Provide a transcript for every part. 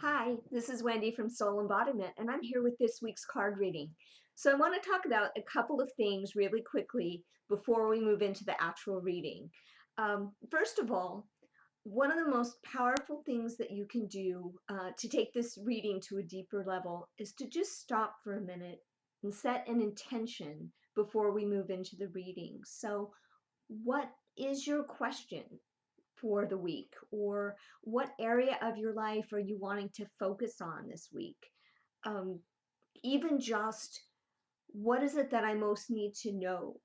Hi, this is Wendy from inBodyment, and I'm here with this week's card reading. So I want to talk about a couple of things really quickly before we move into the actual reading. First of all, one of the most powerful things that you can do to take this reading to a deeper level is to just stop for a minute and set an intention before we move into the reading. So what is your question for the week, or what area of your life are you wanting to focus on this week? Um, Even just what is it that I most need to know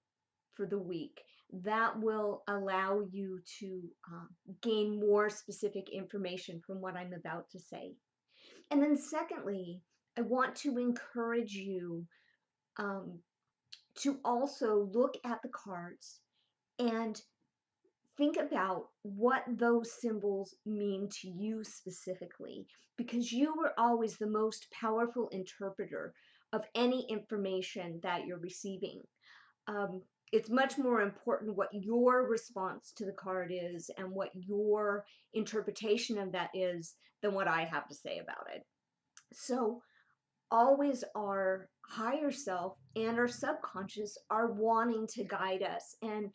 for the week? That will allow you to gain more specific information from what I'm about to say. And then, secondly, I want to encourage you um, to also look at the cards and think about what those symbols mean to you specifically, because you are always the most powerful interpreter of any information that you're receiving. Um, it's much more important what your response to the card is and what your interpretation of that is than what I have to say about it. So, always our higher self and our subconscious are wanting to guide us. And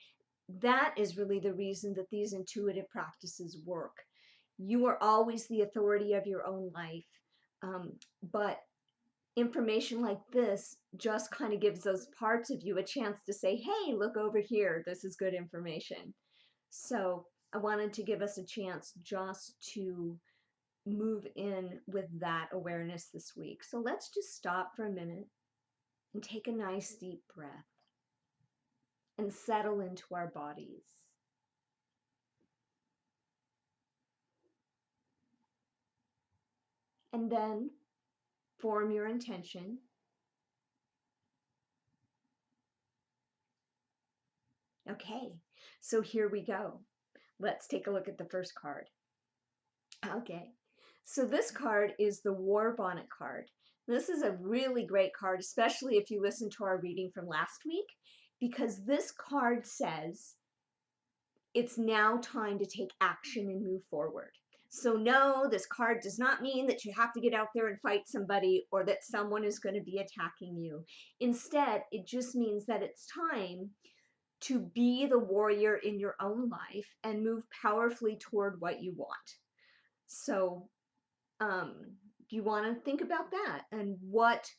that is really the reason that these intuitive practices work. You are always the authority of your own life. But information like this just kind of gives those parts of you a chance to say, hey, look over here. This is good information. So I wanted to give us a chance just to move in with that awareness this week. So let's just stop for a minute and take a nice deep breath and settle into our bodies. And then form your intention. Okay, so here we go. Let's take a look at the first card. Okay, so this card is the War Bonnet card. This is a really great card, especially if you listen to our reading from last week, because this card says it's now time to take action and move forward. So no, this card does not mean that you have to get out there and fight somebody or that someone is going to be attacking you. Instead, it just means that it's time to be the warrior in your own life and move powerfully toward what you want. So, um, you want to think about that, and what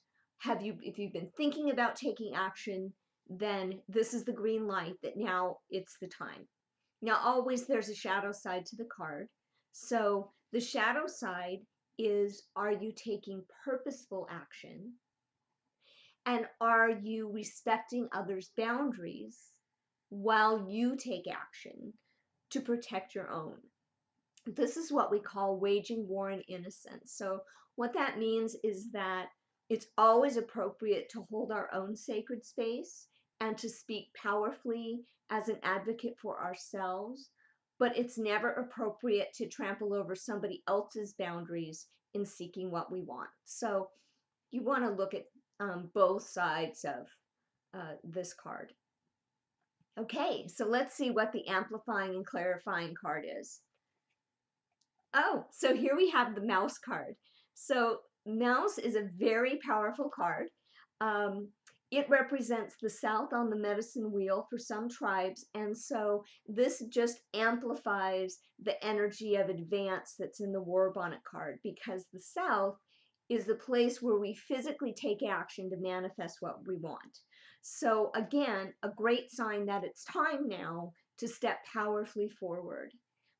have you, if you've been thinking about taking action, then this is the green light that now it's the time. Now, always there's a shadow side to the card. So the shadow side is, are you taking purposeful action? And are you respecting others' boundaries while you take action to protect your own? This is what we call waging war in innocence. So what that means is that it's always appropriate to hold our own sacred space and to speak powerfully as an advocate for ourselves, but it's never appropriate to trample over somebody else's boundaries in seeking what we want. So you want to look at both sides of this card. Okay, so let's see what the amplifying and clarifying card is. Oh, so here we have the mouse card. So mouse is a very powerful card. Um, it represents the south on the medicine wheel for some tribes, and so this just amplifies the energy of advance that's in the war bonnet card, because the south is the place where we physically take action to manifest what we want. So again, a great sign that it's time now to step powerfully forward.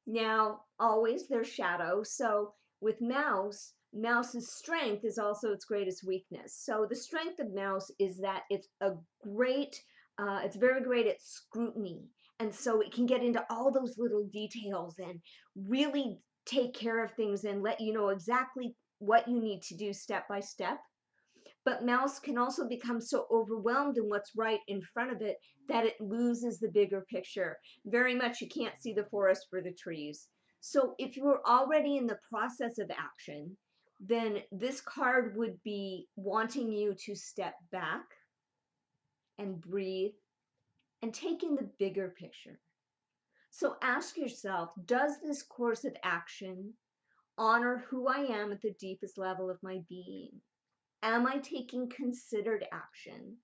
Now, always there's shadow. So with mouse, mouse's strength is also its greatest weakness. So the strength of mouse is that it's very great at scrutiny. And so it can get into all those little details and really take care of things and let you know exactly what you need to do step by step. But mouse can also become so overwhelmed in what's right in front of it that it loses the bigger picture. Very much you can't see the forest for the trees. So if you're already in the process of action, then this card would be wanting you to step back and breathe and take in the bigger picture. So ask yourself, does this course of action honor who I am at the deepest level of my being. Am I taking considered action?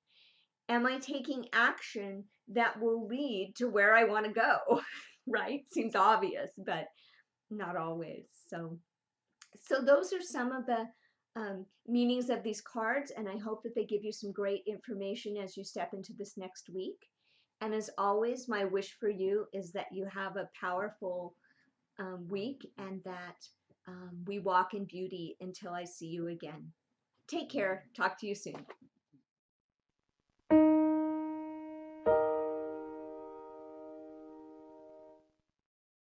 Am I taking action that will lead to where I want to go? Right? Seems obvious, but not always. So those are some of the meanings of these cards, and I hope that they give you some great information as you step into this next week. And as always, my wish for you is that you have a powerful week, and that we walk in beauty until I see you again. Take care. Talk to you soon.